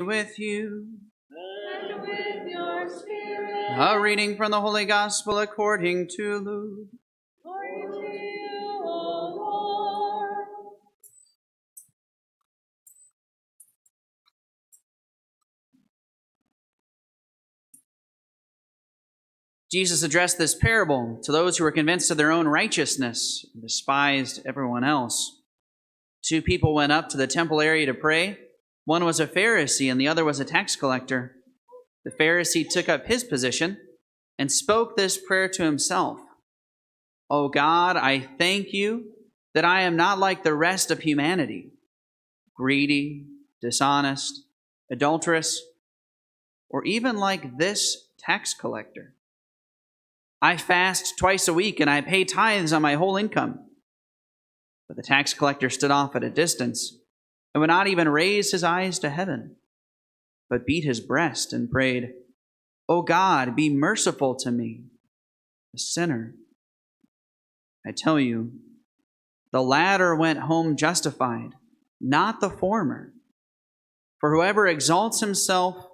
with you. And with your spirit. A reading from the Holy Gospel according to Luke. Glory to you, O Lord. Jesus addressed this parable to those who were convinced of their own righteousness and despised everyone else. Two people went up to the temple area to pray. One was a Pharisee and the other was a tax collector. The Pharisee took up his position and spoke this prayer to himself. "O God, I thank you that I am not like the rest of humanity, greedy, dishonest, adulterous, or even like this tax collector. I fast twice a week and I pay tithes on my whole income." But the tax collector stood off at a distance and would not even raise his eyes to heaven, but beat his breast and prayed, "O God, be merciful to me, a sinner." I tell you, the latter went home justified, not the former. For whoever exalts himself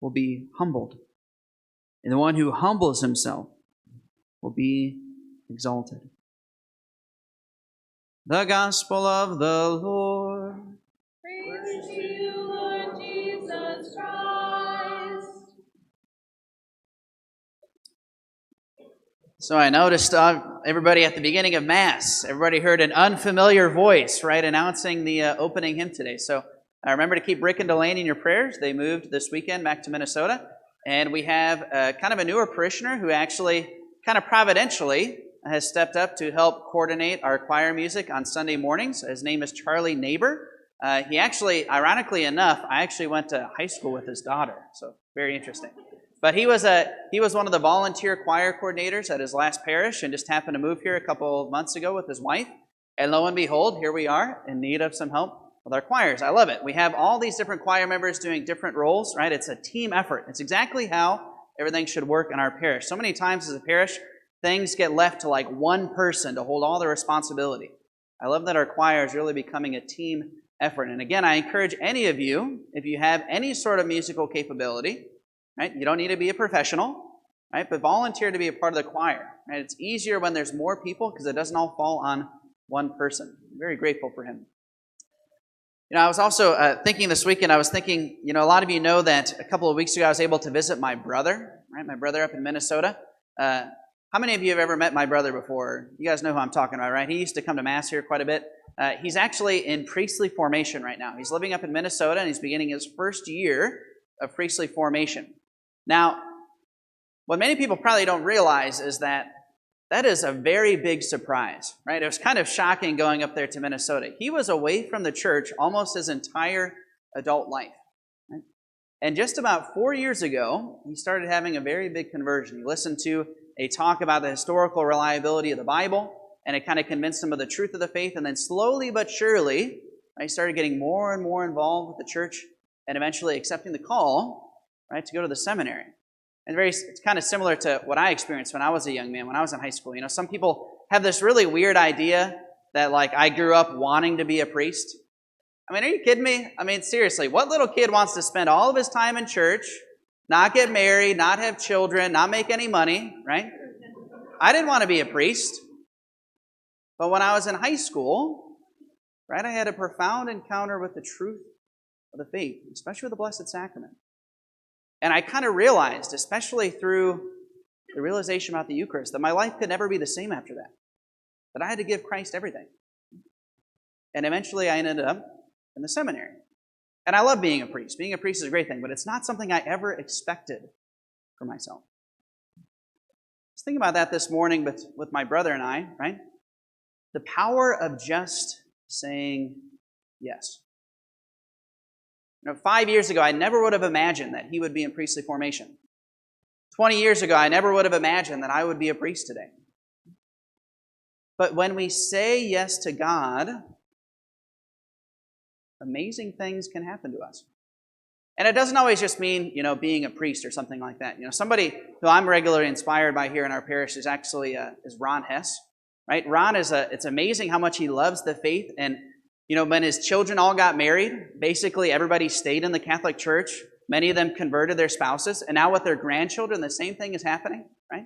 will be humbled, and the one who humbles himself will be exalted. The Gospel of the Lord. Praise to you, Lord Jesus Christ. So I noticed everybody at the beginning of Mass, everybody heard an unfamiliar voice, right, announcing the opening hymn today. So remember to keep Rick and Delaney in your prayers. They moved this weekend back to Minnesota. And we have kind of a newer parishioner who actually kind of providentially has stepped up to help coordinate our choir music on Sunday mornings. His name is Charlie Neighbor. He actually, ironically enough, I actually went to high school with his daughter. So very interesting. But he was one of the volunteer choir coordinators at his last parish and just happened to move here a couple of months ago with his wife. And lo and behold, here we are in need of some help with our choirs. I love it. We have all these different choir members doing different roles, right? It's a team effort. It's exactly how everything should work in our parish. So many times as a parish, things get left to like one person to hold all the responsibility. I love that our choir is really becoming a team effort. And again, I encourage any of you, if you have any sort of musical capability, right? You don't need to be a professional, right? But volunteer to be a part of the choir, right? It's easier when there's more people because it doesn't all fall on one person. I'm very grateful for him. You know, I was also thinking this weekend, a lot of you know that a couple of weeks ago I was able to visit my brother, right? My brother up in Minnesota. How many of you have ever met my brother before? You guys know who I'm talking about, right? He used to come to Mass here quite a bit. He's actually in priestly formation right now. He's living up in Minnesota and he's beginning his first year of priestly formation. Now, what many people probably don't realize is that is a very big surprise, right? It was kind of shocking going up there to Minnesota. He was away from the church almost his entire adult life. Right? And just about 4 years ago, he started having a very big conversion. He listened to a talk about the historical reliability of the Bible, and it kind of convinced him of the truth of the faith. And then slowly but surely, he started getting more and more involved with the church and eventually accepting the call, right, to go to the seminary. And it's kind of similar to what I experienced when I was a young man, when I was in high school. You know, some people have this really weird idea that, like, I grew up wanting to be a priest. I mean, are you kidding me? I mean, seriously, what little kid wants to spend all of his time in church, not get married, not have children, not make any money, right? I didn't want to be a priest. But when I was in high school, right, I had a profound encounter with the truth of the faith, especially with the Blessed Sacrament. And I kind of realized, especially through the realization about the Eucharist, that my life could never be the same after that. That I had to give Christ everything. And eventually I ended up in the seminary. And I love being a priest. Being a priest is a great thing, but it's not something I ever expected for myself. I was thinking about that this morning with my brother and I, right? The power of just saying yes. 5 years ago, I never would have imagined that he would be in priestly formation. 20 years ago, I never would have imagined that I would be a priest today. But when we say yes to God, amazing things can happen to us. And it doesn't always just mean, being a priest or something like that. Somebody who I'm regularly inspired by here in our parish is actually is Ron Hess, right? Ron it's amazing how much he loves the faith, and You know, when his children all got married, basically everybody stayed in the Catholic Church. Many of them converted their spouses. And now with their grandchildren, the same thing is happening, right?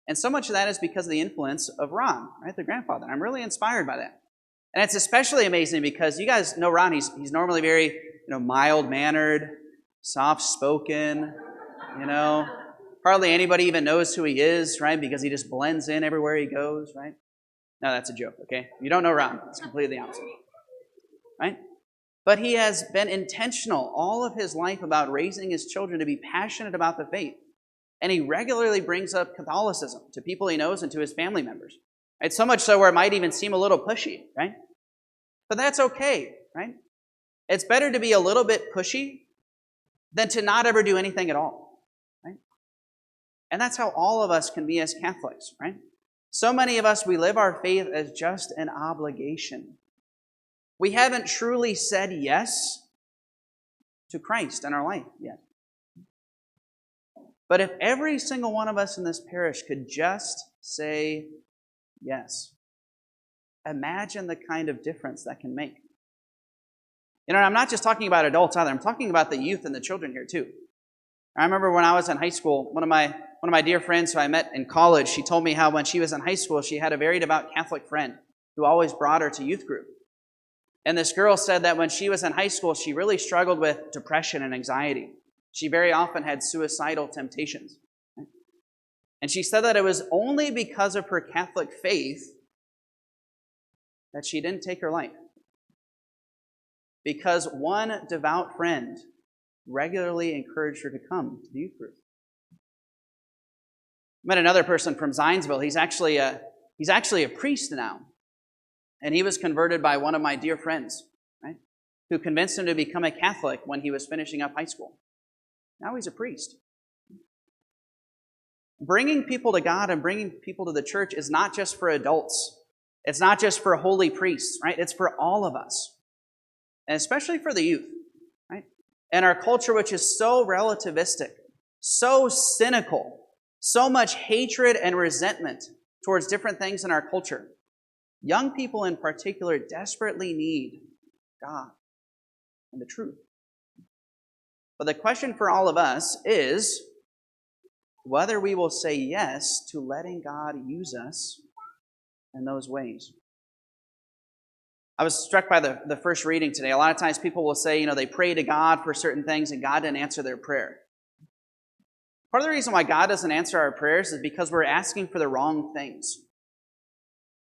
And so much of that is because of the influence of Ron, right, their grandfather. I'm really inspired by that. And it's especially amazing because you guys know Ron. He's normally very, mild-mannered, soft-spoken, Hardly anybody even knows who he is, right, because he just blends in everywhere he goes, right? No, that's a joke, okay? You don't know Ron. It's completely the opposite, right? But he has been intentional all of his life about raising his children to be passionate about the faith. And he regularly brings up Catholicism to people he knows and to his family members. It's so much so where it might even seem a little pushy, right? But that's okay, right? It's better to be a little bit pushy than to not ever do anything at all, right? And that's how all of us can be as Catholics, right? So many of us, we live our faith as just an obligation. We haven't truly said yes to Christ in our life yet. But if every single one of us in this parish could just say yes, imagine the kind of difference that can make. I'm not just talking about adults either. I'm talking about the youth and the children here too. I remember when I was in high school, one of my dear friends who I met in college, she told me how when she was in high school, she had a very devout Catholic friend who always brought her to youth group. And this girl said that when she was in high school, she really struggled with depression and anxiety. She very often had suicidal temptations. And she said that it was only because of her Catholic faith that she didn't take her life. Because one devout friend regularly encouraged her to come to the youth group. I met another person from Zionsville. He's actually a priest now. And he was converted by one of my dear friends, right, who convinced him to become a Catholic when he was finishing up high school. Now he's a priest. Bringing people to God and bringing people to the church is not just for adults. It's not just for holy priests, right? It's for all of us. And especially for the youth, right? And our culture, which is so relativistic, so cynical, so much hatred and resentment towards different things in our culture. Young people in particular desperately need God and the truth. But the question for all of us is whether we will say yes to letting God use us in those ways. I was struck by the first reading today. A lot of times people will say, they pray to God for certain things and God didn't answer their prayer. Part of the reason why God doesn't answer our prayers is because we're asking for the wrong things.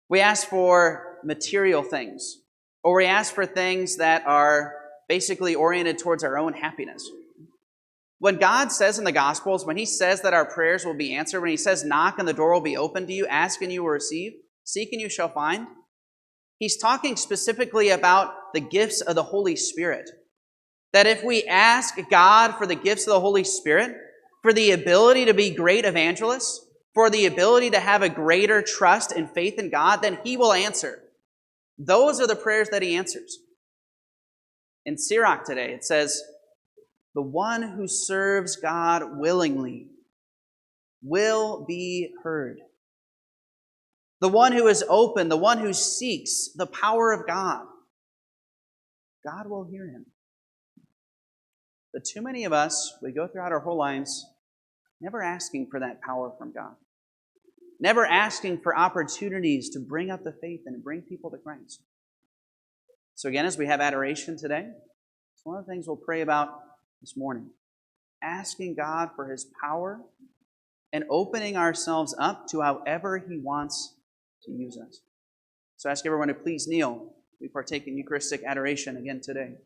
We ask for material things, or we ask for things that are basically oriented towards our own happiness. When God says in the Gospels, when He says that our prayers will be answered, when He says, knock and the door will be opened to you, ask and you will receive, seek and you shall find, He's talking specifically about the gifts of the Holy Spirit. That if we ask God for the gifts of the Holy Spirit, for the ability to be great evangelists, for the ability to have a greater trust and faith in God, then He will answer. Those are the prayers that He answers. In Sirach today, it says, the one who serves God willingly will be heard. The one who is open, the one who seeks the power of God, God will hear him. But too many of us, we go throughout our whole lives never asking for that power from God. Never asking for opportunities to bring up the faith and bring people to Christ. So again, as we have adoration today, it's one of the things we'll pray about this morning. Asking God for His power and opening ourselves up to however He wants to use us. So I ask everyone to please kneel. We partake in Eucharistic adoration again today.